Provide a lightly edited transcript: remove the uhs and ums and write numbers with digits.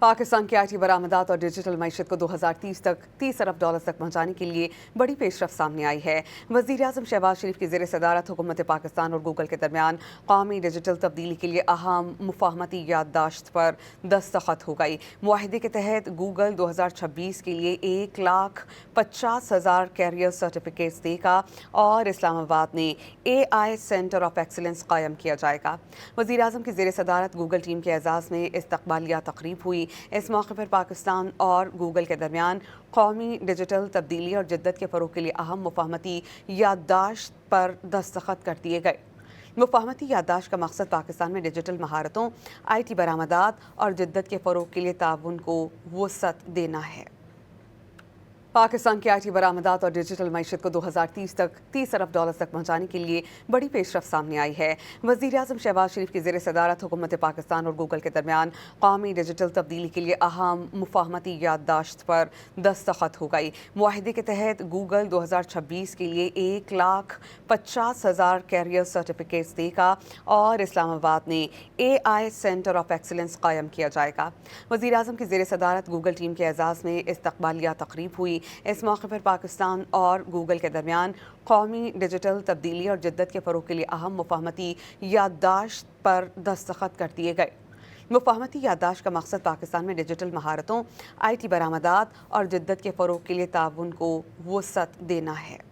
पाकिस्तान की IT बरामदात और digital मईशत को 2030 तक $30 अरब तक पहुँचाने के लिए बड़ी पेशरफ सामने आई है। वज़ीर-ए-आज़म शहबाज शरीफ की ज़ेर सदारत हुकूमत पाकिस्तान और गूगल के दरमियान कौमी डिजिटल तब्दीली के लिए अहम मुफाहमती याददाश्त पर दस्तखत हो गई। मुआहिदे के तहत गूगल 2026 के लिए 1,50,000 कैरियर सर्टिफिकेट्स देगा और इस्लामाबाद में AI सेंटर ऑफ एक्सीलेंस कायम किया जाएगा। वज़ीर-ए-आज़म की ज़ेर सदारत गूगल टीम के एजाज़ में इस्तक़बालिया तक़रीब हुई। इस मौके पर पाकिस्तान और गूगल के दरमियान कौमी डिजिटल तब्दीली और जिद्दत के फ़रोग़ के लिए अहम मुफाहमती याददाश्त पर दस्तखत कर दिए गए। मुफाहमती याददाश्त का मकसद पाकिस्तान में डिजिटल महारतों, IT बरामदात और जिद्दत के फ़रोग़ के लिए ताउन को वुसअत देना है। पाकिस्तान की IT बरामदात और डिजिटल मईशत को 2030 तक $30 अरब तक पहुँचाने के लिए बड़ी पेशरफ सामने आई है। वज़ीर-ए-आज़म शहबाज शरीफ की ज़ेर सदारत हुकूमत पाकिस्तान और गूगल के दरमियान कौमी डिजिटल तब्दीली के लिए अहम मुफाहमती याददाश्त पर दस्तखत हो गई। मुआहिदे के तहत गूगल 2026 के लिए 1,50,000 कैरियर सर्टिफिकेट्स देगा और इस्लामाबाद में AI सेंटर ऑफ एक्सीलेंस कायम किया जाएगा। वज़ीर-ए-आज़म की ज़ेर सदारत गूगल टीम के एजाज़ में इस्तक़बालिया तक़रीब हुई। इस मौके पर पाकिस्तान और गूगल के दरमियान कौमी डिजिटल तब्दीली और जिद्दत के फ़रोग़ के लिए अहम मुफाहमती याददाश्त पर दस्तखत कर दिए गए। मुफाहमती याददाश्त का मकसद पाकिस्तान में डिजिटल महारतों, IT बरामदात और जिद्दत के फ़रोग़ के लिए ताउन को वुसअत देना है।